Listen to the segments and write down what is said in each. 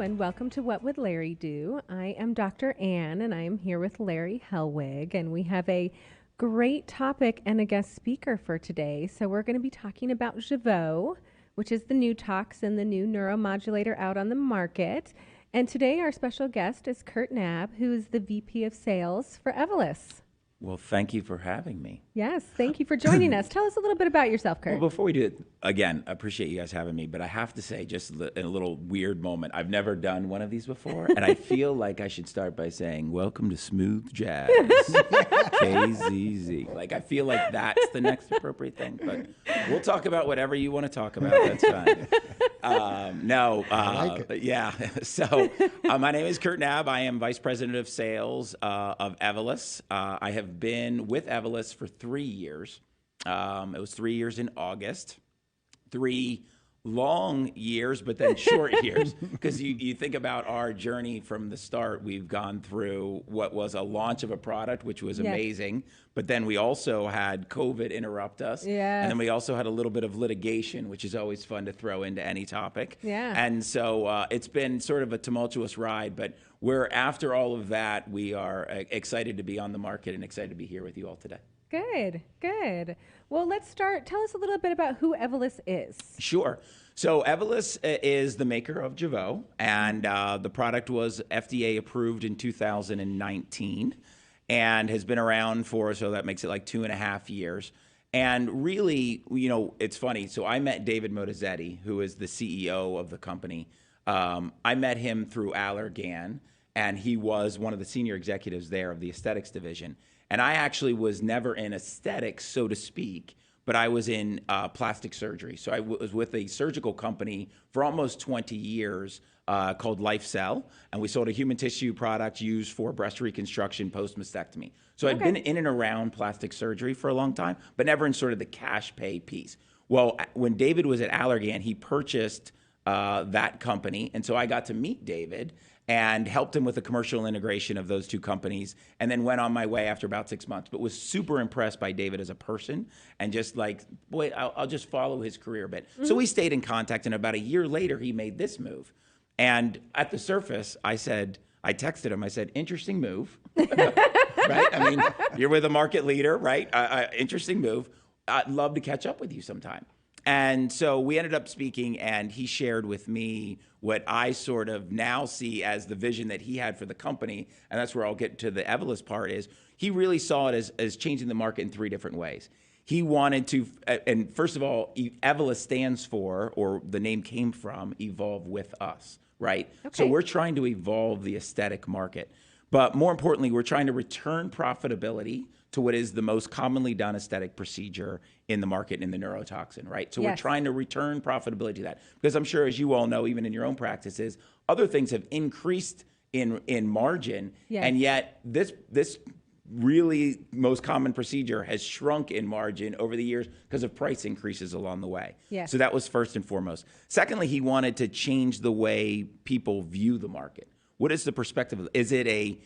and welcome to What Would Larry Do? I am Dr. Ann, and I am here with Larry Hellwig, and we have a great topic and a guest speaker for today. So we're going to be talking about Jeuveau, which is the new toxin, the new neuromodulator out on the market. And today our special guest is Knab, who is the VP of Sales for Evolus. Well, thank you for having me. Yes, thank you for joining us. Tell us a little bit about yourself, Kurt. Well, before we do it, again, I appreciate you guys having me, but I have to say, just in a little weird moment, I've never done one of these before, and I feel like I should start by saying, welcome to Smooth Jazz, KZZ. Like, I feel like that's the next appropriate thing, but we'll talk about whatever you want to talk about. That's fine. Yeah. So my name is Knab. I am Vice President of Sales of Evolus. I have been with Evolus for 3 years. It was 3 years in August. 3 long years, but then short years. Because you think about our journey from the start, we've gone through what was a launch of a product, which was amazing. But then we also had COVID interrupt us. Yeah. And then we also had a little bit of litigation, which is always fun to throw into any topic. Yeah. And so it's been sort of a tumultuous ride, but after all of that, we are excited to be on the market and excited to be here with you all today. Good. Well, let's start. Tell us a little bit about who Evolus is. Sure. So Evolus is the maker of Jeuveau, and the product was FDA approved in 2019 and has been around so that makes it like 2.5 years. And really, it's funny. So I met David Motizetti, who is the CEO of the company. I met him through Allergan, and he was one of the senior executives there of the aesthetics division. And I actually was never in aesthetics, so to speak, but I was in plastic surgery. So I was with a surgical company for almost 20 years called LifeCell, and we sold a human tissue product used for breast reconstruction post-mastectomy. So I'd been in and around plastic surgery for a long time, but never in sort of the cash pay piece. Well, when David was at Allergan, he purchased that company, and so I got to meet David and helped him with the commercial integration of those two companies, and then went on my way after about 6 months, but was super impressed by David as a person, and just like, boy, I'll just follow his career a bit. Mm-hmm. So we stayed in contact, and about a year later, he made this move. And at the surface, I texted him, I said, interesting move, right? I mean, you're with a market leader, right? Interesting move. I'd love to catch up with you sometime. And so we ended up speaking, and he shared with me what I sort of now see as the vision that he had for the company, and that's where I'll get to the Evolus part, is he really saw it as changing the market in 3 different ways. He wanted to, and first of all, Evolus stands for, or the name came from, evolve with us, right? Okay. So we're trying to evolve the aesthetic market. But more importantly, we're trying to return profitability to what is the most commonly done aesthetic procedure in the market in the neurotoxin, right? So we're trying to return profitability to that. Because I'm sure, as you all know, even in your own practices, other things have increased in margin, and yet this really most common procedure has shrunk in margin over the years because of price increases along the way. Yeah. So that was first and foremost. Secondly, he wanted to change the way people view the market. What is the perspective? Is it a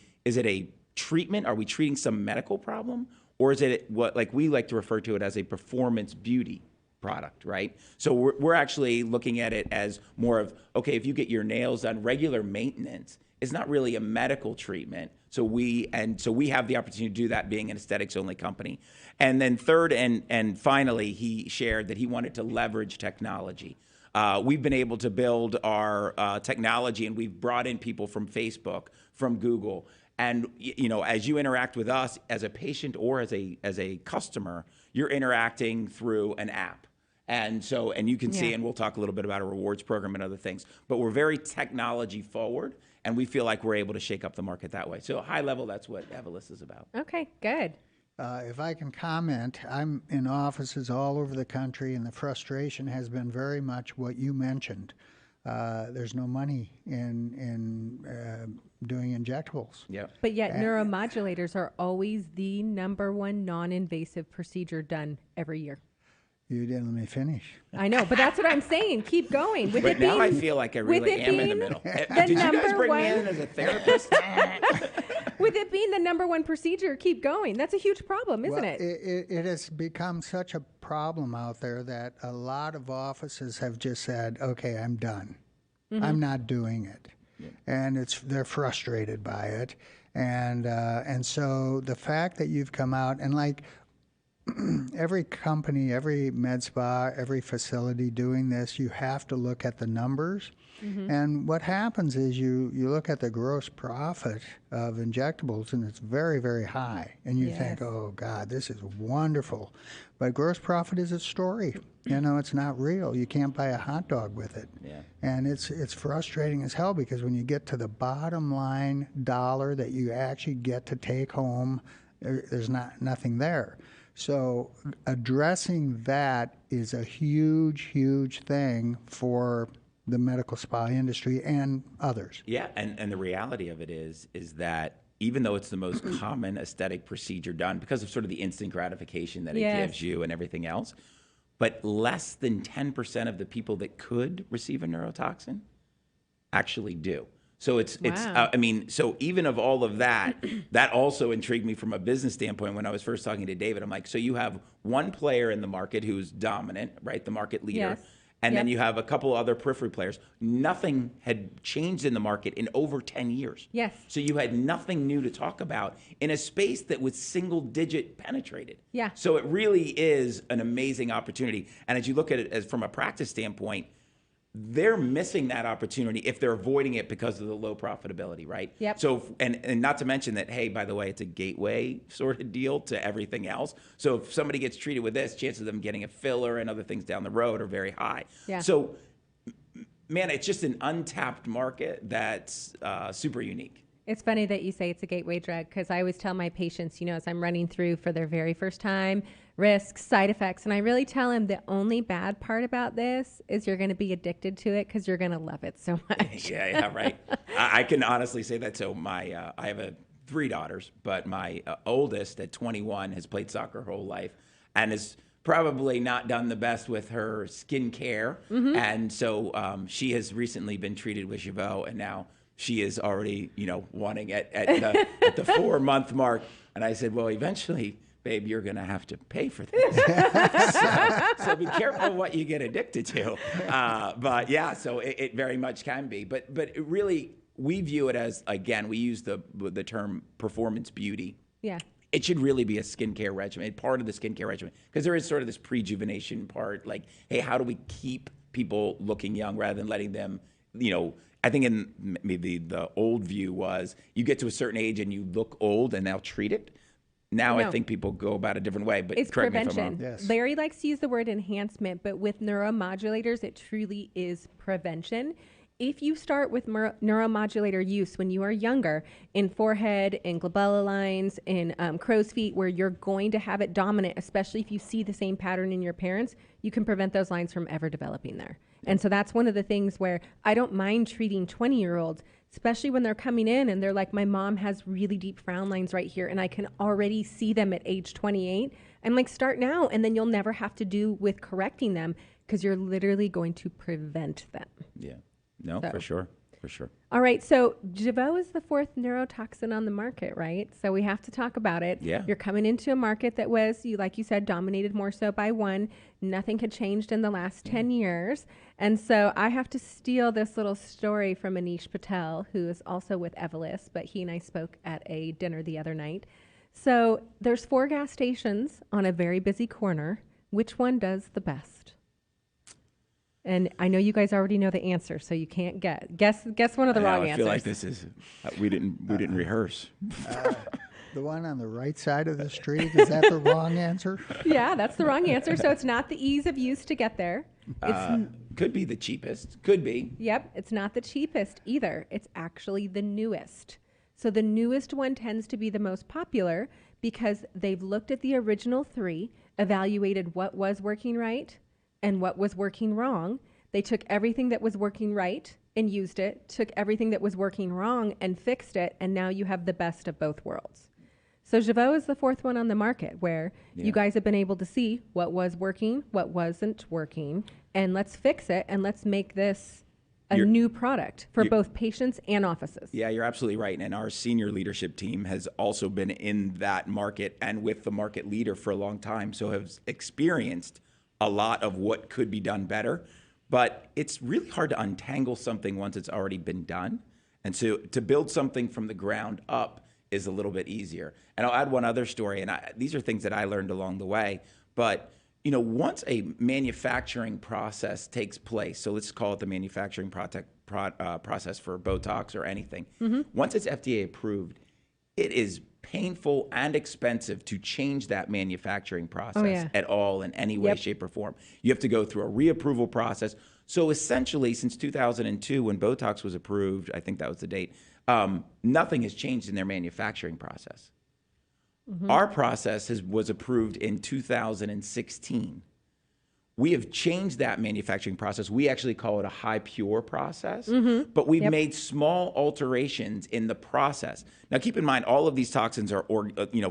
treatment? Are we treating some medical problem? Or is it what, like we like to refer to it as a performance beauty product, right? So we're actually looking at it as more of, okay, if you get your nails done, regular maintenance is not really a medical treatment. So we have the opportunity to do that being an aesthetics only company. And then third and finally, he shared that he wanted to leverage technology. We've been able to build our technology, and we've brought in people from Facebook, from Google. And as you interact with us as a patient or as a customer, you're interacting through an app. And you can see, and we'll talk a little bit about a rewards program and other things, but we're very technology forward, and we feel like we're able to shake up the market that way. So high level, that's what Evolus is about. Okay, good. If I can comment, I'm in offices all over the country, and the frustration has been very much what you mentioned. There's no money in doing injectables. Yep. But yet neuromodulators are always the #1 non-invasive procedure done every year. You didn't let me finish. I know, but that's what I'm saying. Keep going. But now I feel like I really am in the middle. Did you guys bring me in as a therapist? With it being the #1 procedure, keep going. That's a huge problem, isn't it? It has become such a problem out there that a lot of offices have just said, okay, I'm done. Mm-hmm. I'm not doing it. and they're frustrated by it, and so the fact that you've come out and like every company, every med spa, every facility doing this, you have to look at the numbers. And what happens is you look at the gross profit of injectables, and it's very, very high. And you think, oh, God, this is wonderful. But gross profit is a story. You know, it's not real. You can't buy a hot dog with it. Yeah. And it's frustrating as hell, because when you get to the bottom line dollar that you actually get to take home, there's nothing there. So addressing that is a huge, huge thing for the medical spa industry and others. Yeah, and the reality of it is that even though it's the most common aesthetic procedure done because of sort of the instant gratification that it gives you and everything else, but less than 10% of the people that could receive a neurotoxin actually do. So I mean, so even of all of that, that also intrigued me from a business standpoint when I was first talking to David. I'm like, so you have one player in the market who's dominant, right? The market leader. Yes. And then you have a couple other periphery players. Nothing had changed in the market in over 10 years. Yes. So you had nothing new to talk about in a space that was single digit penetrated. Yeah. So it really is an amazing opportunity. And as you look at it as from a practice standpoint, they're missing that opportunity if they're avoiding it because of the low profitability, right? Yep. So, and not to mention that, hey, by the way, it's a gateway sort of deal to everything else. So if somebody gets treated with this, chances of them getting a filler and other things down the road are very high. Yeah. So, man, it's just an untapped market that's super unique. It's funny that you say it's a gateway drug, because I always tell my patients, you know, as I'm running through for their very first time, risks, side effects, and I really tell them the only bad part about this is you're going to be addicted to it because you're going to love it so much. Yeah, right. I can honestly say that. So I have 3 daughters, but my oldest at 21 has played soccer her whole life and has probably not done the best with her skincare. And so she has recently been treated with Jeuveau, and now she is already, you know, wanting at the 4-month mark. And I said, well, eventually, babe, you're going to have to pay for this. so be careful what you get addicted to. But yeah, so it very much can be. But it really, we view it as, again, we use the term performance beauty. Yeah. It should really be a skincare regimen, part of the skincare regimen, because there is sort of this prejuvenation part. Like, hey, how do we keep people looking young rather than letting them, you know, I think in maybe the old view was you get to a certain age and you look old and they'll treat it. Now I think people go about a different way, but it's correct me if I'm prevention. wrong. Yes. Larry likes to use the word enhancement, but with neuromodulators, it truly is prevention. If you start with neuromodulator use when you are younger, in forehead, in glabella lines, in crow's feet, where you're going to have it dominant, especially if you see the same pattern in your parents, you can prevent those lines from ever developing there. And so that's one of the things where I don't mind treating 20-year-olds, especially when they're coming in and they're like, my mom has really deep frown lines right here, and I can already see them at age 28. I'm like, start now, and then you'll never have to do with correcting them, because you're literally going to prevent them. Yeah. No, So. for sure. For sure. All right, so Jeuveau is the 4th neurotoxin on the market, right? So we have to talk about it. Yeah. You're coming into a market that was, like you said, dominated more so by one. Nothing had changed in the last 10 years. And so I have to steal this little story from Anish Patel, who is also with Evolus, but he and I spoke at a dinner the other night. So there's 4 gas stations on a very busy corner. Which one does the best? And I know you guys already know the answer, so you can't guess one of the wrong I answers. feel like this is we didn't rehearse. The one on the right side of the street, is that the wrong answer? Yeah, that's the wrong answer. So it's not the ease of use to get there. Could be the cheapest. Could be. Yep, it's not the cheapest either. It's actually the newest. So the newest one tends to be the most popular because they've looked at the original 3, evaluated what was working right and what was working wrong. They took everything that was working right and used it, took everything that was working wrong and fixed it, and now you have the best of both worlds. So Jeuveau is the 4th one on the market, where you guys have been able to see what was working, what wasn't working, and let's fix it, and let's make this a new product for both patients and offices. Yeah, you're absolutely right. And our senior leadership team has also been in that market and with the market leader for a long time, so has experienced a lot of what could be done better. But it's really hard to untangle something once it's already been done. And so to build something from the ground up is a little bit easier. And I'll add one other story, and these are things that I learned along the way. But once a manufacturing process takes place, so let's call it the manufacturing process for Botox or anything. Once it's FDA approved, it is painful and expensive to change that manufacturing process at all in any way, shape, or form. You have to go through a reapproval process. So essentially, since 2002, when Botox was approved, I think that was the date, nothing has changed in their manufacturing process. Our process was approved in 2016. We have changed that manufacturing process. We actually call it a high pure process, but we've made small alterations in the process. Now, keep in mind, all of these toxins are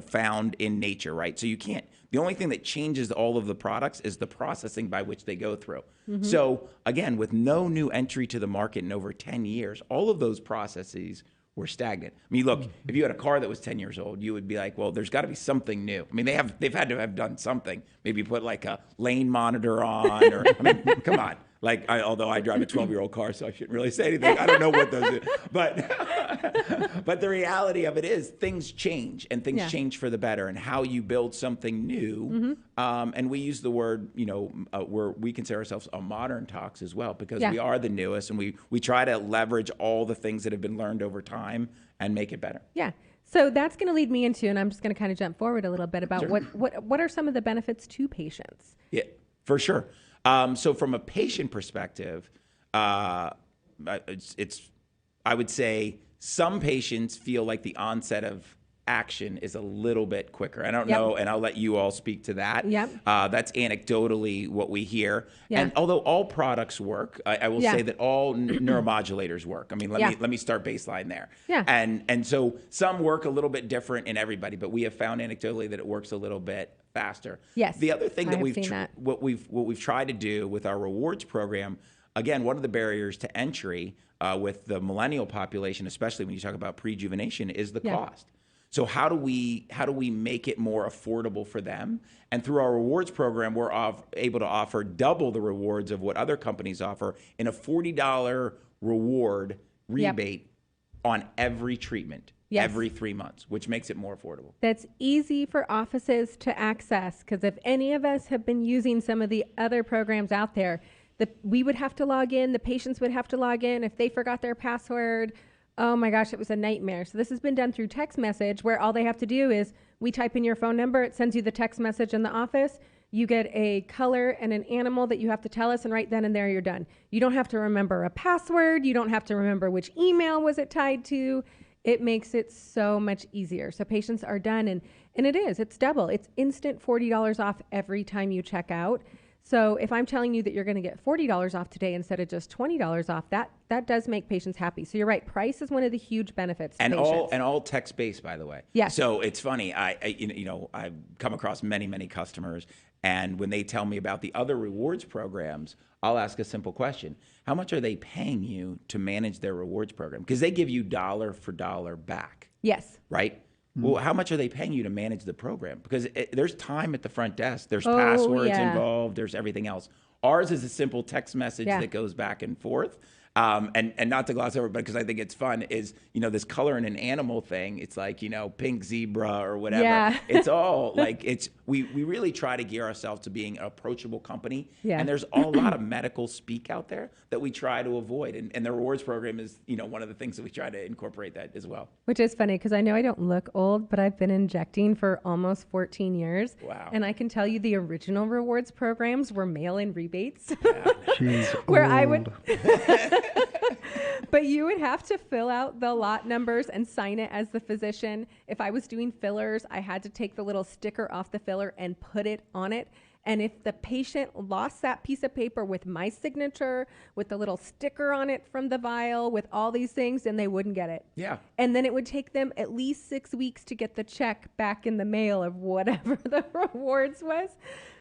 found in nature, right? So you can't. The only thing that changes all of the products is the processing by which they go through. So again, with no new entry to the market in over 10 years, all of those processes were stagnant. I mean, look, if you had a car that was 10 years old, you would be like, well, there's got to be something new. I mean, they've had to have done something. Maybe put like a lane monitor on, or I mean, come on. Like, although I drive a 12-year-old car, so I shouldn't really say anything. I don't know what those are. But the reality of it is things change, and things change for the better, and how you build something new. And we use the word, we consider ourselves a modern tox as well, because we are the newest, and we try to leverage all the things that have been learned over time and make it better. Yeah. So that's going to lead me into, and I'm just going to kind of jump forward a little bit about what are some of the benefits to patients? Yeah, for sure. So from a patient perspective, I would say some patients feel like the onset of action is a little bit quicker. I don't know, and I'll let you all speak to that. That's anecdotally what we hear. And although all products work, I will say that all neuromodulators work. I mean, let me start baseline there. And so some work a little bit different in everybody, but we have found anecdotally that it works a little bit faster. The other thing that we've tried to do with our rewards program, again, one of the barriers to entry with the millennial population, especially when you talk about prejuvenation, is the cost. So how do we make it more affordable for them? And through our rewards program, we're able to offer double the rewards of what other companies offer in a $40 reward rebate on every treatment. Every 3 months, which makes it more affordable. That's easy for offices to access, because if any of us have been using some of the other programs out there, we would have to log in, the patients would have to log in. If they forgot their password, oh my gosh, it was a nightmare. So this has been done through text message, where all they have to do is we type in your phone number, it sends you the text message in the office. You get a color and an animal that you have to tell us, and right then and there you're done. You don't have to remember a password. You don't have to remember which email was it tied to. It makes it so much easier. So patients are done, and it's double. It's instant $40 off every time you check out. So if I'm telling you that you're going to get $40 off today instead of just $20 off, that does make patients happy. So you're right. Price is one of the huge benefits to patients. all text-based, by the way. Yes. So it's funny. I've come across many customers, and when they tell me about the other rewards programs, I'll ask a simple question. How much are they paying you to manage their rewards program? Because they give you dollar for dollar back. Yes. Right? Well, how much are they paying you to manage the program? Because there's time at the front desk. There's passwords involved. There's everything else. Ours is a simple text message that goes back and forth. And not to gloss over, but because I think it's fun, is, this color in an animal thing. It's like, pink zebra or whatever. Yeah. It's all like, we really try to gear ourselves to being an approachable company. Yeah. And there's a lot of medical speak out there that we try to avoid. And the rewards program is, one of the things that we try to incorporate that as well. Which is funny, because I know I don't look old, but I've been injecting for almost 14 years. Wow. And I can tell you the original rewards programs were mail-in rebates. She's where old. I would... But you would have to fill out the lot numbers and sign it as the physician. If I was doing fillers, I had to take the little sticker off the filler and put it on it. And if the patient lost that piece of paper with my signature, with the little sticker on it from the vial, with all these things, then they wouldn't get it. Yeah. And then it would take them at least 6 weeks to get the check back in the mail of whatever the rewards was.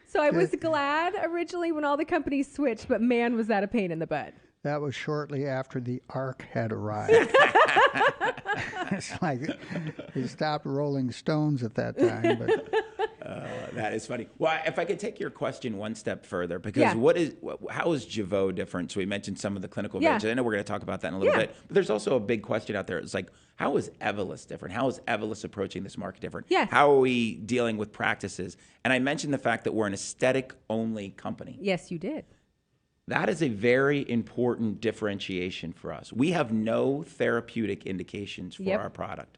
So I was glad originally when all the companies switched, but man, was that a pain in the butt. That was shortly after the Ark had arrived. It's like they stopped rolling stones at that time. But That is funny. Well, if I could take your question one step further, because Yeah. how is Jeuveau different? So we mentioned some of the clinical Yeah. advantages. I know we're going to talk about that in a little Yeah. bit, but there's also a big question out there. It's like, how is Evolus different? How is Evolus approaching this market different? Yes. How are we dealing with practices? And I mentioned the fact that we're an aesthetic-only company. Yes, you did. That is a very important differentiation for us. We have no therapeutic indications for Yep. our product.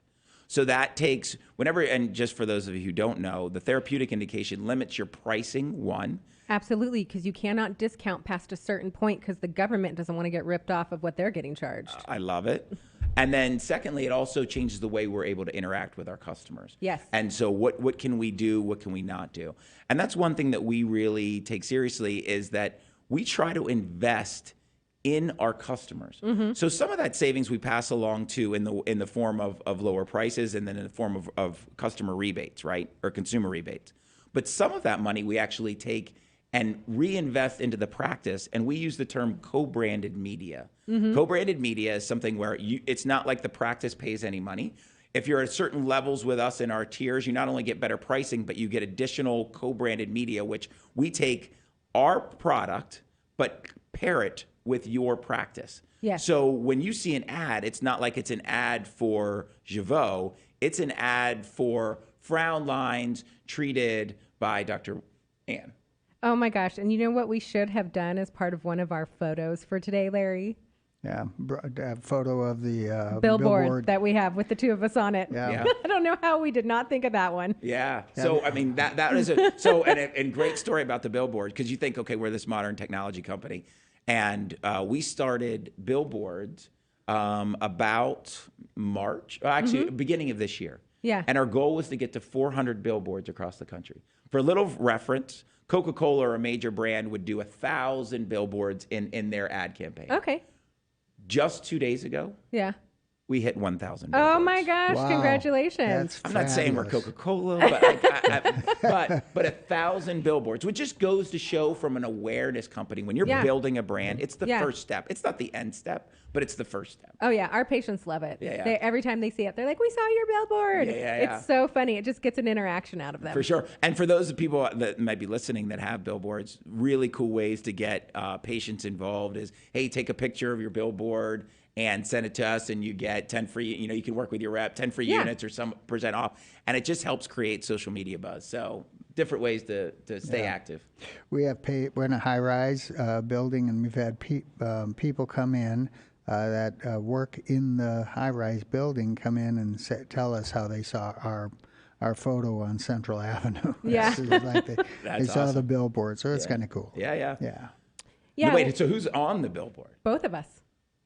So that takes, whenever, and just for those of you who don't know, the therapeutic indication limits your pricing, one. Absolutely, because you cannot discount past a certain point because the government doesn't want to get ripped off of what they're getting charged. I love it. And then secondly, it also changes the way we're able to interact with our customers. Yes. And so what can we do? What can we not do? And that's one thing that we really take seriously is that we try to invest in our customers. So some of that savings we pass along to in the form of lower prices and then in the form of customer rebates, right? Or consumer rebates. But some of that money we actually take and reinvest into the practice, and we use the term co-branded media. Co-branded media is something where it's not like the practice pays any money. If you're at certain levels with us in our tiers, you not only get better pricing, but you get additional co-branded media, which we take our product, but pair it with your practice. Yes. So when you see an ad, it's not like it's an ad for Jeuveau. It's an ad for frown lines treated by Dr. Ann. Oh my gosh. And you know what we should have done as part of one of our photos for today, Larry? Yeah, a photo of the Billboard that we have with the two of us on it. Yeah. Yeah. I don't know how we did not think of that one. Yeah. So I mean that is and great story about the billboard, because you think, okay, we're this modern technology company, and we started billboards about March, actually beginning of this year. Yeah. And our goal was to get to 400 billboards across the country. For a little reference, Coca-Cola, or a major brand, would do 1,000 billboards in their ad campaign. Okay. Just 2 days ago, Yeah. we hit 1,000 Oh billboards. my gosh. Wow. Congratulations. That's I'm not saying we're fabulous. Coca-Cola, but 1,000 billboards, which just goes to show from an awareness company, when you're Yeah. building a brand, it's the Yeah. first step. It's not the end step, but it's the first step. Oh yeah, our patients love it. Yeah, yeah. Every time they see it, they're like, "We saw your billboard." Yeah. It's so funny. It just gets an interaction out of them. For sure. And for those people that might be listening that have billboards, really cool ways to get patients involved is, hey, take a picture of your billboard and send it to us, and you get 10 free, you can work with your rep, 10 free Yeah. units or some % off. And it just helps create social media buzz. So different ways to stay active. We're in a high-rise building, and we've had people come in that work in the high-rise building come in and tell us how they saw our photo on Central Avenue. Yeah. It's like they That's saw awesome. the billboard, so it's kind of cool. Yeah. Yeah. Yeah. Wait, so who's on the billboard? Both of us.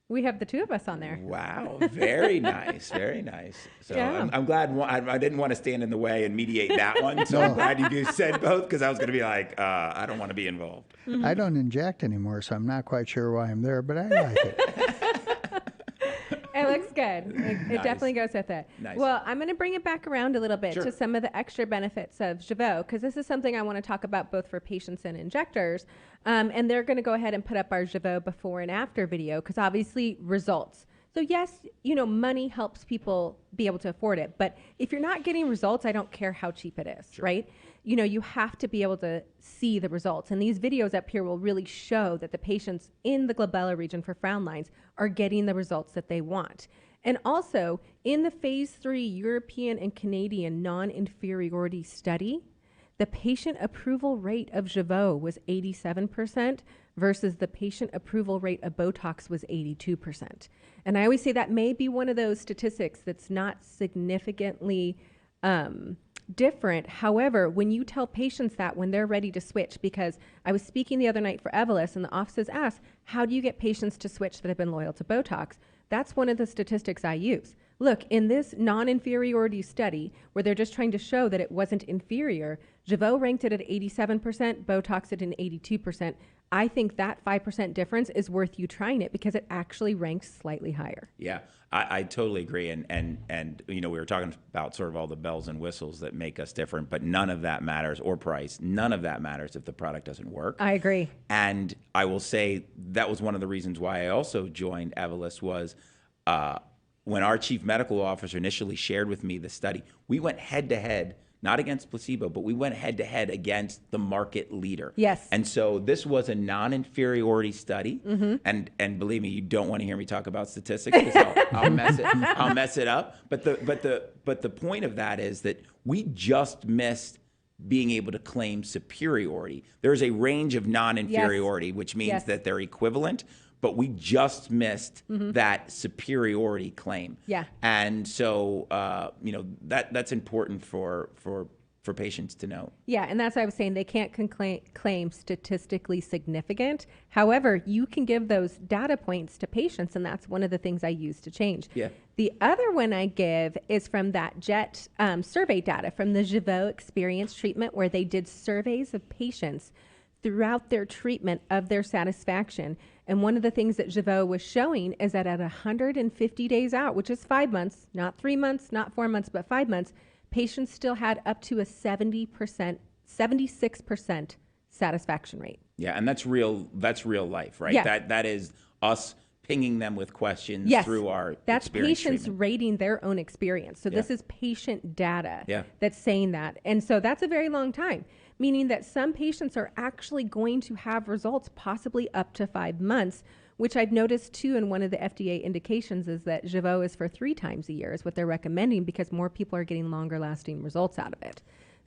We have the two of us on there. Wow, very nice, very nice. So Yeah. I'm glad I didn't want to stand in the way and mediate that one. So I'm glad you said both, because I was going to be like, I don't want to be involved. I don't inject anymore, so I'm not quite sure why I'm there, but I like it. It looks good. It Nice. definitely goes with it. Nice. Well, I'm going to bring it back around a little bit Sure. to some of the extra benefits of Jeuveau, because this is something I want to talk about both for patients and injectors. And they're going to go ahead and put up our Jeuveau before and after video, because obviously results. So yes, money helps people be able to afford it. But if you're not getting results, I don't care how cheap it is, right? You have to be able to see the results. And these videos up here will really show that the patients in the glabella region for frown lines are getting the results that they want. And also, in the phase 3 European and Canadian non-inferiority study, the patient approval rate of Jeuveau was 87% versus the patient approval rate of Botox was 82%. And I always say that may be one of those statistics that's not significantly different. However, when you tell patients that when they're ready to switch, because I was speaking the other night for Evolus and the offices asked, how do you get patients to switch that have been loyal to Botox? That's one of the statistics I use. Look, in this non-inferiority study, where they're just trying to show that it wasn't inferior, Jeuveau ranked it at 87%, Botox at an 82%. I think that 5% difference is worth you trying it because it actually ranks slightly higher. Yeah, I totally agree. And we were talking about sort of all the bells and whistles that make us different, but none of that matters, or price. None of that matters if the product doesn't work. I agree. And I will say that was one of the reasons why I also joined Evolus was when our chief medical officer initially shared with me the study, we went head to head not against placebo, but we went head to head against the market leader. Yes. And so this was a non-inferiority study. And believe me, you don't want to hear me talk about statistics because I'll mess it up. But the point of that is that we just missed being able to claim superiority. There's a range of non-inferiority, which means that they're equivalent, but we just missed that superiority claim. Yeah. And so, that's important for patients to know. Yeah, and that's what I was saying. They can't claim statistically significant. However, you can give those data points to patients, and that's one of the things I use to change. Yeah. The other one I give is from that JET survey data from the Jeuveau experience treatment, where they did surveys of patients throughout their treatment of their satisfaction. And one of the things that Jeuveau was showing is that at 150 days out, which is 5 months, not 3 months, not 4 months, but 5 months, patients still had up to a 76% satisfaction rate. Yeah, and that's real life, right? Yeah. That is us pinging them with questions through our That's experience patients treatment. rating their own experience. So this is patient data that's saying that. And so that's a very long time, meaning that some patients are actually going to have results possibly up to 5 months, which I've noticed too in one of the FDA indications is that Jeuveau is for 3 times a year is what they're recommending because more people are getting longer lasting results out of it.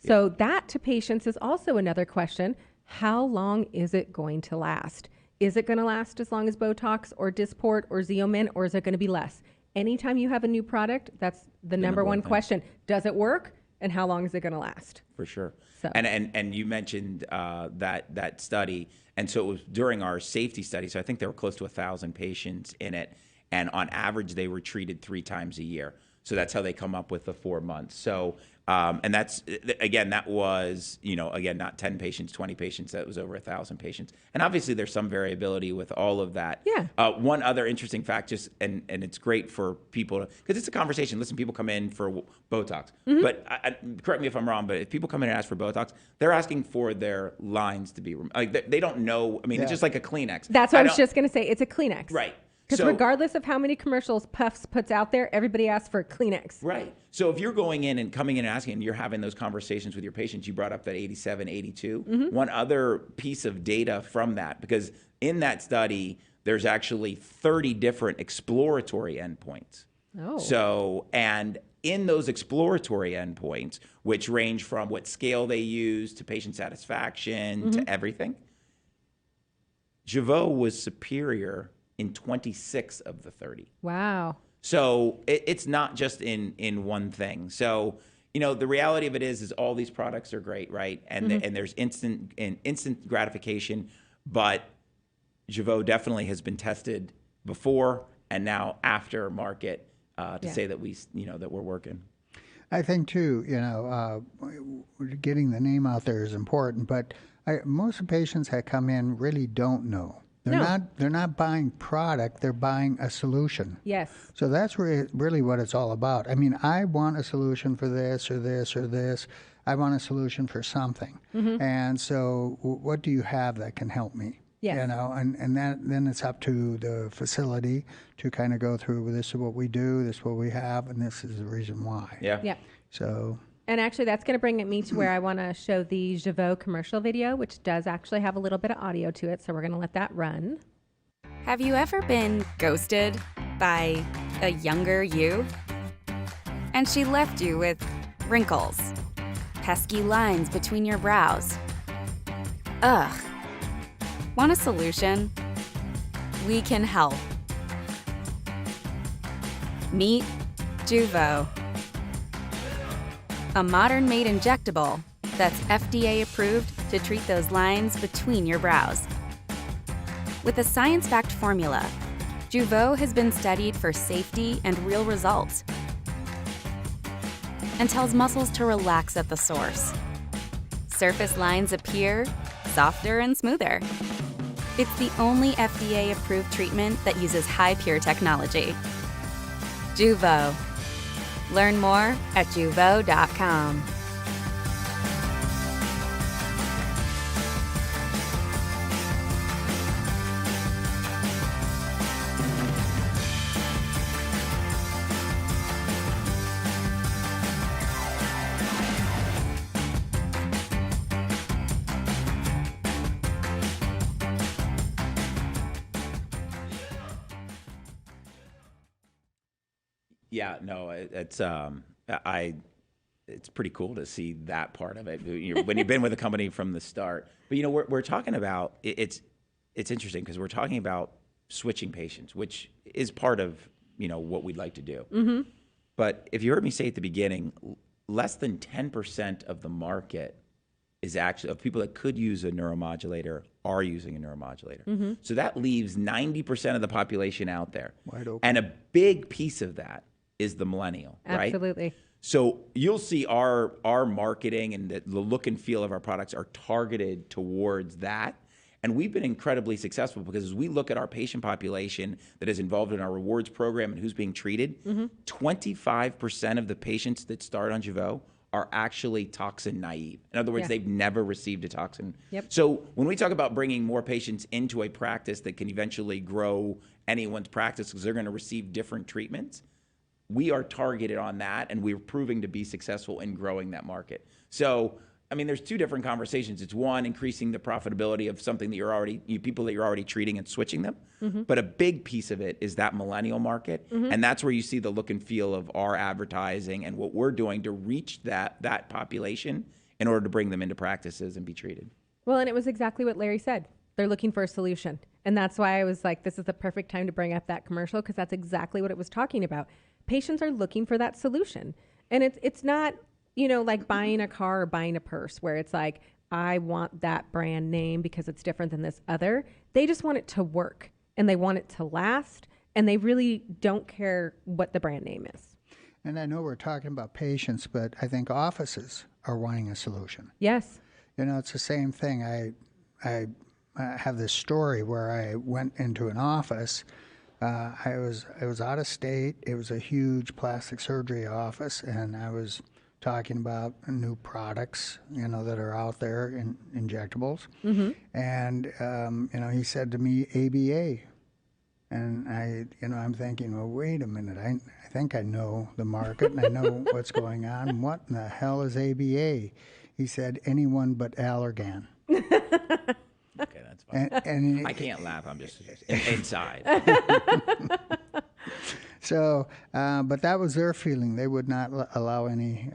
So that to patients is also another question. How long is it going to last? Is it going to last as long as Botox or Dysport or Xeomin, or is it going to be less? Anytime you have a new product, that's the number one question. Does it work? And how long is it going to last? For sure. So. And you mentioned that study. And so it was during our safety study. So I think there were close to 1,000 patients in it. And on average, they were treated 3 times a year. So that's how they come up with the 4 months. So, and that's, again, that was, not 10 patients, 20 patients. That was over 1,000 patients. And obviously there's some variability with all of that. Yeah. One other interesting fact, and it's great for people, because it's a conversation. Listen, people come in for Botox. But correct me if I'm wrong, but if people come in and ask for Botox, they're asking for their lines to be, they don't know. I mean, it's just like a Kleenex. That's what I was just going to say. It's a Kleenex. Right. Because regardless of how many commercials Puffs puts out there, everybody asks for Kleenex. Right. So if you're coming in and asking, and you're having those conversations with your patients, you brought up that 87, 82. One other piece of data from that, because in that study, there's actually 30 different exploratory endpoints. Oh. So, and in those exploratory endpoints, which range from what scale they use to patient satisfaction to everything, Jeuveau was superior in 26 of the 30. Wow. So it's not just in one thing. So, the reality of it is all these products are great, right? And and there's instant gratification, but Jeuveau definitely has been tested before and now after market to say that that we're working. I think too, getting the name out there is important, but most of the patients that come in really don't know. They're not buying product, they're buying a solution. Yes. So that's really what it's all about. I mean, I want a solution for this or this or this. I want a solution for something. And so what do you have that can help me? Yes. And then it's up to the facility to kind of go through, well, this is what we do, this is what we have, and this is the reason why. Yeah. Yeah. So. And actually, that's going to bring me to where I want to show the Jeuveau commercial video, which does actually have a little bit of audio to it. So we're going to let that run. Have you ever been ghosted by a younger you? And she left you with wrinkles, pesky lines between your brows. Ugh. Want a solution? We can help. Meet Jeuveau. A modern-made injectable that's FDA approved to treat those lines between your brows. With a science-backed formula, Jeuveau has been studied for safety and real results and tells muscles to relax at the source. Surface lines appear softer and smoother. It's the only FDA-approved treatment that uses high-pure technology. Jeuveau. Learn more at Jeuveau.com. Yeah, no, it's pretty cool to see that part of it when you've been with a company from the start. But we're talking about it's interesting because we're talking about switching patients, which is part of what we'd like to do. Mm-hmm. But if you heard me say at the beginning, less than 10% of the market is actually of people that could use a neuromodulator are using a neuromodulator. Mm-hmm. So that leaves 90% of the population out there. Wide open. And a big piece of that is the millennial, right? Absolutely. So you'll see our marketing and the look and feel of our products are targeted towards that. And we've been incredibly successful because as we look at our patient population that is involved in our rewards program and who's being treated, 25% of the patients that start on Jeuveau are actually toxin naive. In other words, they've never received a toxin. Yep. So when we talk about bringing more patients into a practice that can eventually grow anyone's practice because they're going to receive different treatments, we are targeted on that, and we're proving to be successful in growing that market. So, I mean, there's two different conversations. It's one, increasing the profitability of something that people that you're already treating and switching them. Mm-hmm. But a big piece of it is that millennial market, and that's where you see the look and feel of our advertising and what we're doing to reach that population in order to bring them into practices and be treated. Well, and it was exactly what Larry said. They're looking for a solution. And that's why I was like, this is the perfect time to bring up that commercial, because that's exactly what it was talking about. Patients are looking for that solution. And it's not, like buying a car or buying a purse where it's like, I want that brand name because it's different than this other. They just want it to work and they want it to last, and they really don't care what the brand name is. And I know we're talking about patients, but I think offices are wanting a solution. Yes. It's the same thing. I have this story where I went into an office. I was out of state. It was a huge plastic surgery office, and I was talking about new products, that are out there in injectables. Mm-hmm. And he said to me, ABA, and I'm thinking, well, wait a minute. I think I know the market and I know what's going on. What in the hell is ABA? He said, anyone but Allergan. Okay, that's fine. And I can't laugh. I'm just inside. So, but that was their feeling. They would not allow any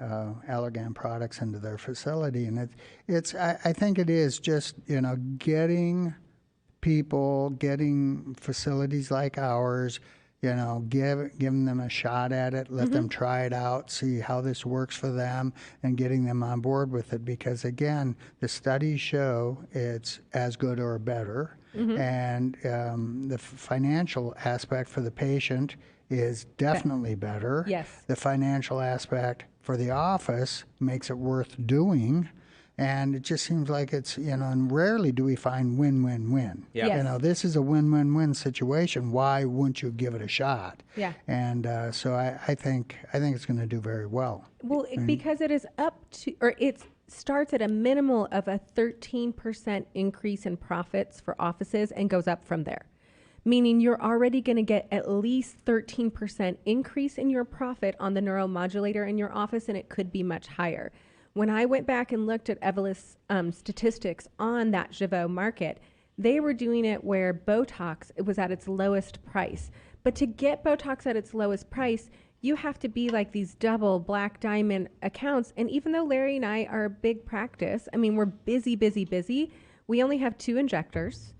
Allergan products into their facility. And I think it is just, getting people, getting facilities like ours, giving them a shot at it, let them try it out, see how this works for them, and getting them on board with it. Because again, the studies show it's as good or better. And the financial aspect for the patient is definitely better. Yes. The financial aspect for the office makes it worth doing. And it just seems like it's, and rarely do we find win-win-win. Yeah. Yes. This is a win-win-win situation. Why wouldn't you give it a shot? Yeah. And so I think it's going to do very well. Well, because it is it starts at a minimal of a 13% increase in profits for offices and goes up from there. Meaning you're already going to get at least 13% increase in your profit on the neuromodulator in your office, and it could be much higher. When I went back and looked at Evolus statistics on that Jeuveau market, they were doing it where Botox, it was at its lowest price. But to get Botox at its lowest price, you have to be like these double black diamond accounts. And even though Larry and I are a big practice, I mean, we're busy. We only have 2 injectors.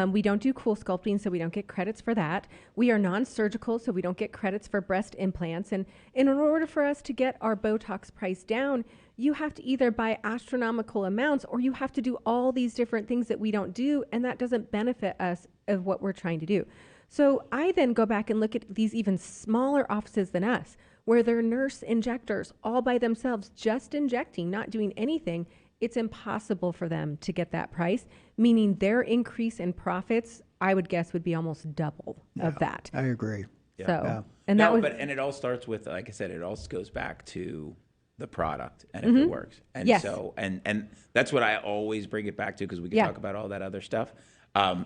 We don't do cool sculpting, so we don't get credits for that. We are non-surgical, so we don't get credits for breast implants. And in order for us to get our Botox price down, you have to either buy astronomical amounts or you have to do all these different things that we don't do, and that doesn't benefit us of what we're trying to do. So I then go back and look at these even smaller offices than us, where they're nurse injectors all by themselves, just injecting, not doing anything. It's impossible for them to get that price, meaning their increase in profits, I would guess, would be almost double of that. I agree. So, And it all starts with, like I said, it all goes back to the product and if it works. And Yes. so, and that's what I always bring it back to, because we can talk about all that other stuff.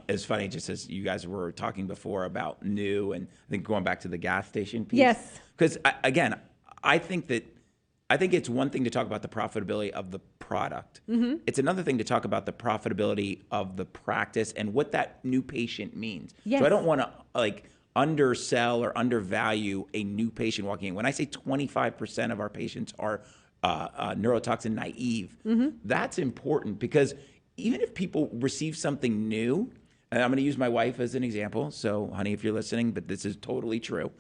It's funny, just as you guys were talking before about new, and I think going back to the gas station piece. Yes. Because again, I think it's one thing to talk about the profitability of the product. It's another thing to talk about the profitability of the practice and what that new patient means. Yes. So I don't want to undersell or undervalue a new patient walking in. When I say 25% of our patients are neurotoxin naive, that's important because even if people receive something new, and I'm going to use my wife as an example. So, honey, if you're listening, but this is totally true.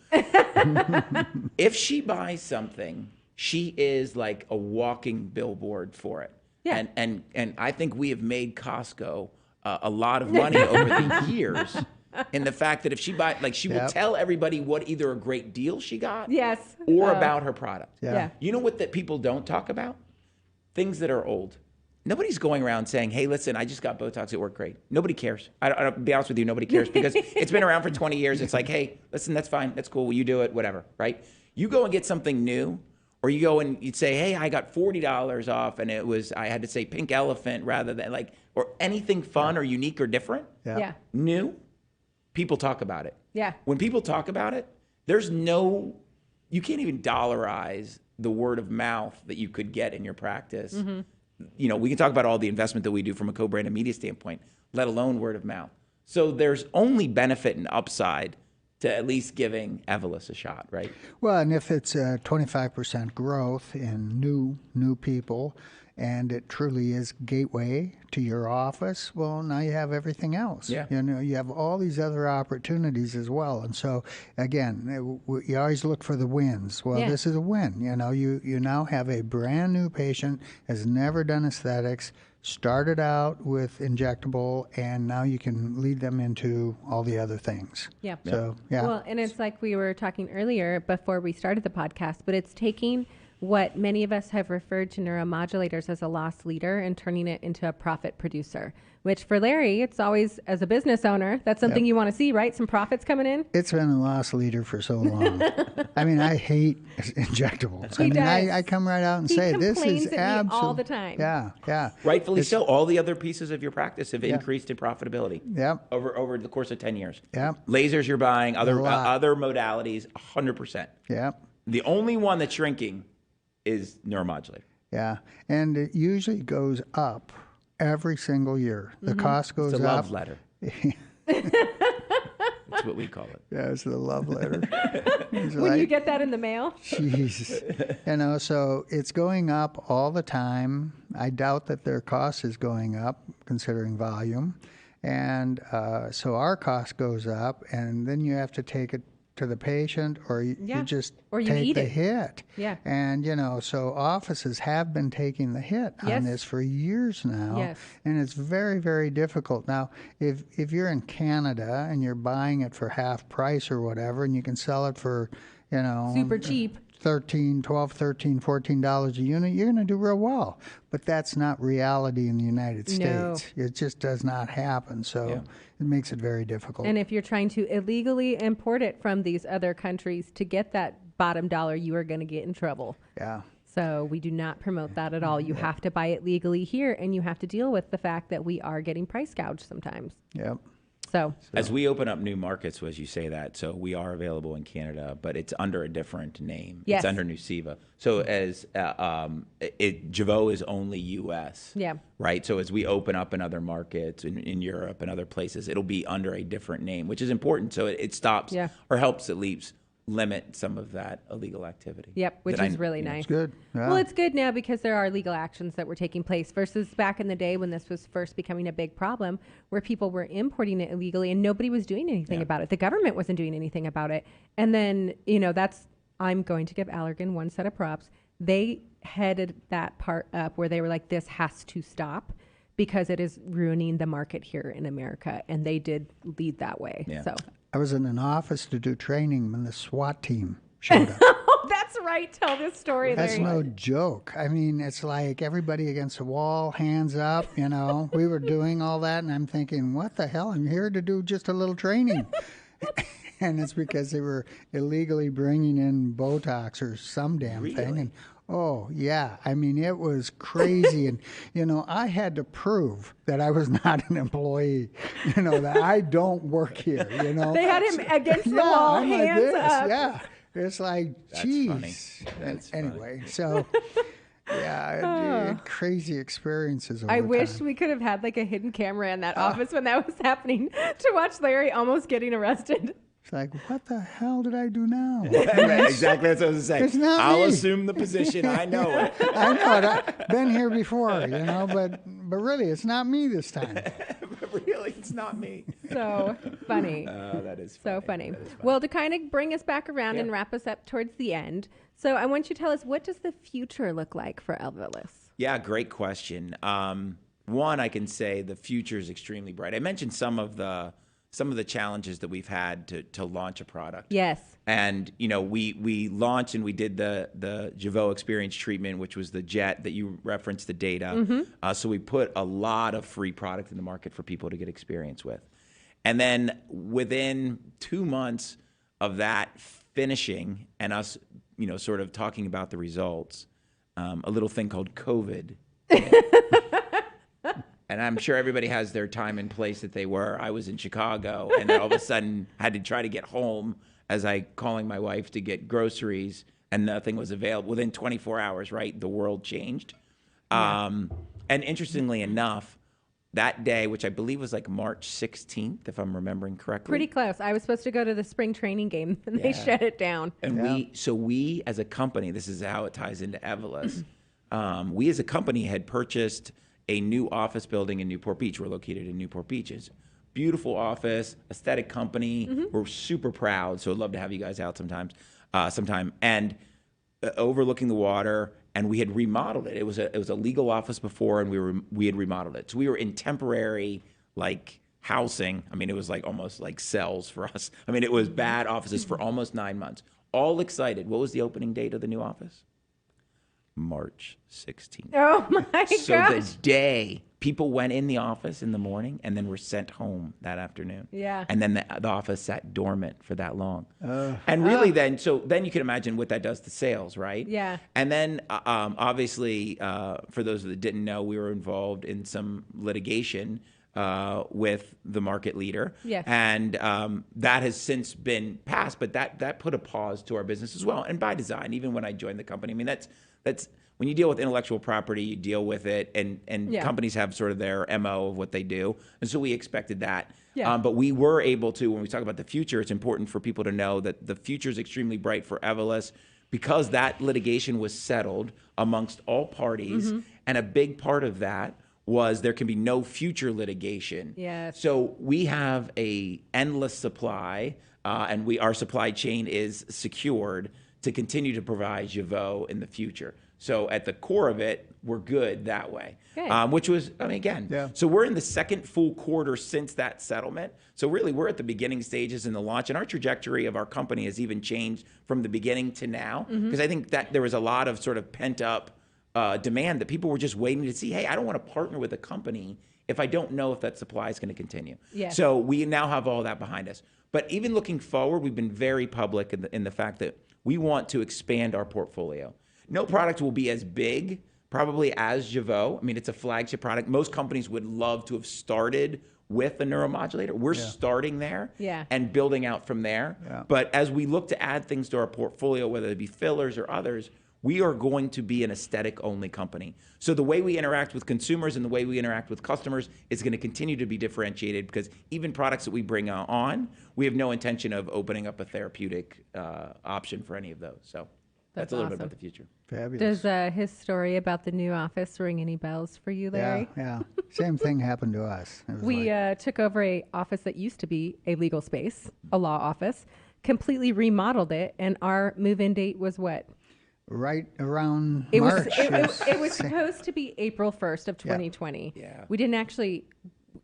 If she buys something, she is like a walking billboard for it. Yeah. And I think we have made Costco a lot of money over the years in the fact that if she buy, like she will tell everybody what either a great deal she got, Yes, or about her product. Yeah. You know what that people don't talk about? Things that are old. Nobody's going around saying, "Hey, listen, I just got Botox. It worked great." Nobody cares. I'll be honest with you, nobody cares because it's been around for 20 years. It's like, "Hey, listen, that's fine. That's cool. Will you do it? Whatever." Right? You go and get something new, or you go and you'd say, "Hey, I got $40 off," and I had to say pink elephant rather than like, or anything fun or unique or different. Yeah. New, people talk about it. Yeah. When people talk about it, you can't even dollarize the word of mouth that you could get in your practice. You know, we can talk about all the investment that we do from a co-branded media standpoint, let alone word of mouth. So there's only benefit and upside to at least giving Evolus a shot, right? Well, and if it's a 25% growth in new people, and it truly is gateway to your office, well, now you have everything else. Yeah. You know, you have all these other opportunities as well. And so, again, you always look for the wins. Well, this is a win. You know, you now have a brand new patient, has never done aesthetics, started out with injectable, and now you can lead them into all the other things. Yeah. So, yeah. Well, and it's like we were talking earlier before we started the podcast, but it's taking what many of us have referred to neuromodulators as a loss leader and turning it into a profit producer, which for Larry, it's always, as a business owner, that's something you want to see, right? Some profits coming in. It's been a loss leader for so long. I mean, I hate injectables. He does. I come right out and He say, this complains is at me absolutely all the time. Yeah. Rightfully so. All the other pieces of your practice have increased in profitability Yep. over the course of 10 years. Yep. Lasers you're buying, other lot. modalities, 100%. Yep. The only one that's shrinking is neuromodulator. Yeah. And it usually goes up every single year. The cost goes It's a up. love letter. That's what we call it. Yeah, it's the love letter. It's When you like, get that in the mail. jeez. You know, so it's going up all the time. I doubt that their cost is going up considering volume. And so our cost goes up, and then you have to take it to the patient, or you just Or you take eat the it. hit. Yeah. And, you know, so offices have been taking the hit on this for years now. Yes. And it's very, very difficult. Now, if you're in Canada and you're buying it for half price or whatever, and you can sell it for, you know, Super cheap. $13, $14 a unit, you're going to do real well. But that's not reality in the United No. States. It just does not happen. So it makes it very difficult. And if you're trying to illegally import it from these other countries to get that bottom dollar, you are going to get in trouble. Yeah. So we do not promote that at all. You have to buy it legally here, and you have to deal with the fact that we are getting price gouged sometimes. Yep. So As we open up new markets, as you say that, so we are available in Canada, but it's under a different name. Yes. It's under Nuceiva. So as Jeuveau is only U.S. Yeah. Right. So as we open up in other markets in Europe and other places, it'll be under a different name, which is important. So it stops or helps at least limit some of that illegal activity. Yep, which is really nice. It's good. Yeah. Well, it's good now because there are legal actions that were taking place versus back in the day when this was first becoming a big problem where people were importing it illegally and nobody was doing anything about it. The government wasn't doing anything about it. And then, you know, I'm going to give Allergan one set of props. They headed that part up where they were like, this has to stop because it is ruining the market here in America. And they did lead that way. Yeah. So. I was in an office to do training when the SWAT team showed up. Oh, that's right. Tell this story, That's Larry. no joke. I mean, it's like everybody against the wall, hands up, you know. We were doing all that, and I'm thinking, what the hell? I'm here to do just a little training. And it's because they were illegally bringing in Botox or some damn thing. And oh, yeah. I mean, it was crazy. And, you know, I had to prove that I was not an employee, you know, that I don't work here, you know. They had him against the wall, I'm like hands this. up. Yeah. It's like, That's geez. funny. That's funny. Anyway, so yeah, crazy experiences. Over I wish time. we could have had like a hidden camera in that office when that was happening to watch Larry almost getting arrested. It's like, what the hell did I do now? Right, exactly. That's what I was saying. It's not I'll me. assume the position. I know it. I know it. I've been here before, but really, it's not me this time. But really, it's not me. So funny. That is So funny. funny. That is funny. Well, to kind of bring us back around Yeah. and wrap us up towards the end. So I want you to tell us, what does the future look like for Evolus? Yeah, great question. One, I can say the future is extremely bright. I mentioned some of the challenges that we've had to launch a product. Yes. And we launched and we did the Jeuveau experience treatment, which was the jet that you referenced the data. So we put a lot of free product in the market for people to get experience with. And then within 2 months of that finishing and us, sort of talking about the results, a little thing called COVID. And I'm sure everybody has their time and place that they were. I was in Chicago, and then all of a sudden had to try to get home as I calling my wife to get groceries, and nothing was available. Within 24 hours, right, the world changed. And interestingly enough, that day, which I believe was like March 16th, if I'm remembering correctly. Pretty close. I was supposed to go to the spring training game, and they shut it down. And we as a company, this is how it ties into Evolus. We as a company had purchased a new office building in Newport Beach. We're located in Newport Beach. It's beautiful office, aesthetic company. We're super proud. So I'd love to have you guys out sometime. And overlooking the water, and we had remodeled it. It was a legal office before, and we had remodeled it. So we were in temporary housing. I mean, it was almost like cells for us. I mean, it was bad offices for almost 9 months. All excited. What was the opening date of the new office? March 16th. Oh my So gosh. the day people went in the office in the morning and then were sent home that afternoon. Yeah. And then the office sat dormant for that long. And really then you can imagine what that does to sales, right? Yeah. And then obviously, for those that didn't know, we were involved in some litigation with the market leader. Yes. And that has since been passed, but that put a pause to our business as well. And by design, even when I joined the company, I mean, that's when you deal with intellectual property, you deal with it, and companies have sort of their MO of what they do. And so we expected that. Yeah. But we were able to, when we talk about the future, it's important for people to know that the future is extremely bright for Evolus because that litigation was settled amongst all parties. And a big part of that was there can be no future litigation. Yes. So we have a endless supply, and our supply chain is secured to continue to provide Jeuveau in the future. So at the core of it, we're good that way. Good. Which was, I mean, again, Yeah. so we're in the second full quarter since that settlement. So really, we're at the beginning stages in the launch, and our trajectory of our company has even changed from the beginning to now, because I think that there was a lot of sort of pent up demand that people were just waiting to see, hey, I don't want to partner with a company if I don't know if that supply is going to continue. Yes. So we now have all that behind us. But even looking forward, we've been very public in the fact that we want to expand our portfolio. No product will be as big probably as Jeuveau. I mean, it's a flagship product. Most companies would love to have started with a neuromodulator. We're starting there and building out from there. Yeah. But as we look to add things to our portfolio, whether it be fillers or others, we are going to be an aesthetic-only company. So the way we interact with consumers and the way we interact with customers is going to continue to be differentiated because even products that we bring on, we have no intention of opening up a therapeutic option for any of those. So that's a little bit awesome. about the future. Fabulous. Does his story about the new office ring any bells for you, Larry? Yeah. Same thing happened to us. It was We like, took over a office that used to be a legal space, a law office, completely remodeled it, and our move-in date was what? right around It March. was it was supposed to be April 1st of 2020. Yeah. We didn't actually,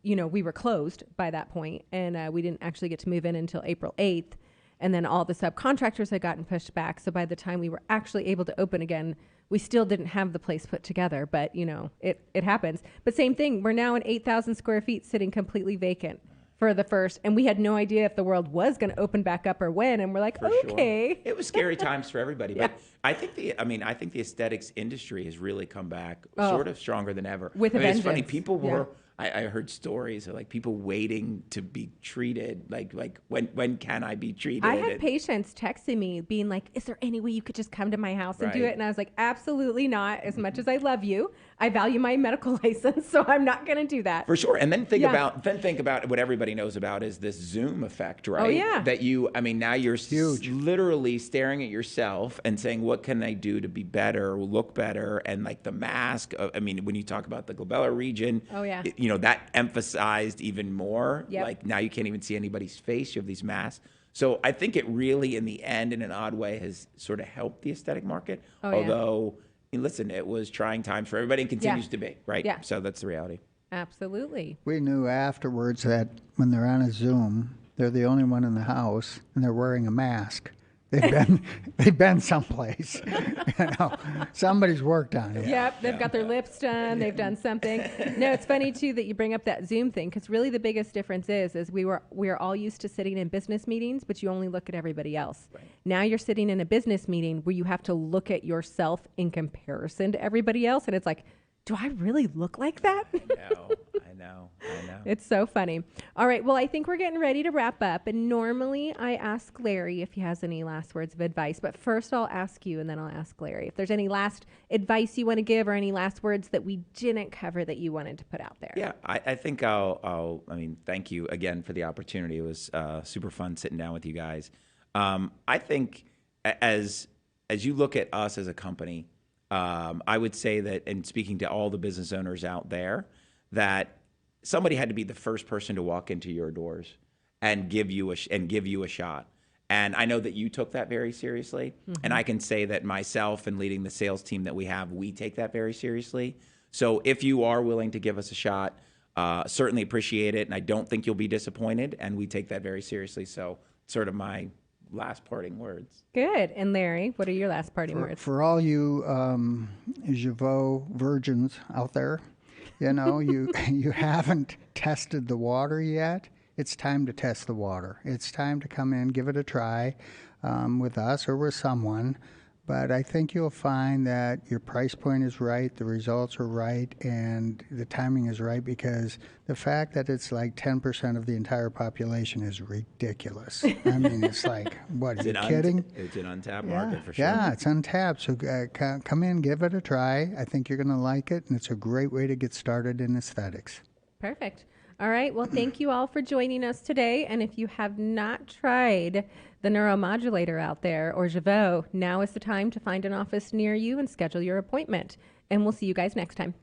we were closed by that point, and we didn't actually get to move in until April 8th. And then all the subcontractors had gotten pushed back. So by the time we were actually able to open again, we still didn't have the place put together. But, it happens. But same thing. We're now in 8,000 square feet sitting completely vacant for the first. And we had no idea if the world was going to open back up or when. And we're like, okay. Sure. It was scary times for everybody. Yeah. But I think the aesthetics industry has really come back sort of stronger than ever. With a It's funny. vengeance. People were, I heard stories of like people waiting to be treated. Like when can I be treated? I had patients texting me being like, is there any way you could just come to my house and do Right. it? And I was like, absolutely not. As much as I love you, I value my medical license, so I'm not going to do that. For sure. And then think Yeah. about what everybody knows about is this Zoom effect, right? yeah. That now you're Huge. literally staring at yourself and saying, what can I do to be better, look better? And like the mask, when you talk about the glabellar region, Oh, yeah. that emphasized even more. Yep. Like now you can't even see anybody's face. You have these masks. So I think it really, in the end, in an odd way, has sort of helped the aesthetic market. Oh, yeah. Although, listen, it was trying times for everybody and continues Yeah. to be, right? Yeah. So that's the reality. Absolutely. We knew afterwards that when they're on a Zoom, they're the only one in the house and they're wearing a mask. They've been someplace. Somebody's worked on it. Yep, they've got their lips done. They've done something. No, it's funny too that you bring up that Zoom thing, because really the biggest difference is we're all used to sitting in business meetings, but you only look at everybody else. Right. Now you're sitting in a business meeting where you have to look at yourself in comparison to everybody else, and it's like, do I really look like that? I know. It's so funny. All right. Well, I think we're getting ready to wrap up. And normally I ask Larry if he has any last words of advice. But first I'll ask you and then I'll ask Larry if there's any last advice you want to give or any last words that we didn't cover that you wanted to put out there. Yeah, I think thank you again for the opportunity. It was super fun sitting down with you guys. I think as you look at us as a company, I would say that, and speaking to all the business owners out there, that somebody had to be the first person to walk into your doors and give you a shot. And I know that you took that very seriously. Mm-hmm. And I can say that myself and leading the sales team that we have, we take that very seriously. So if you are willing to give us a shot, certainly appreciate it. And I don't think you'll be disappointed. And we take that very seriously. So sort of my last parting words. Good. And Larry, what are your last parting words? For all you Jeuveau virgins out there, you haven't tested the water yet. It's time to test the water. It's time to come in, give it a try with us or with someone. But I think you'll find that your price point is right, the results are right, and the timing is right, because the fact that it's like 10% of the entire population is ridiculous. I mean, it's like, what, are you kidding? It's an untapped market for sure. Yeah, it's untapped. So come in, give it a try. I think you're going to like it, and it's a great way to get started in aesthetics. Perfect. All right. Well, thank you all for joining us today. And if you have not tried the neuromodulator out there or Jeuveau, now is the time to find an office near you and schedule your appointment. And we'll see you guys next time.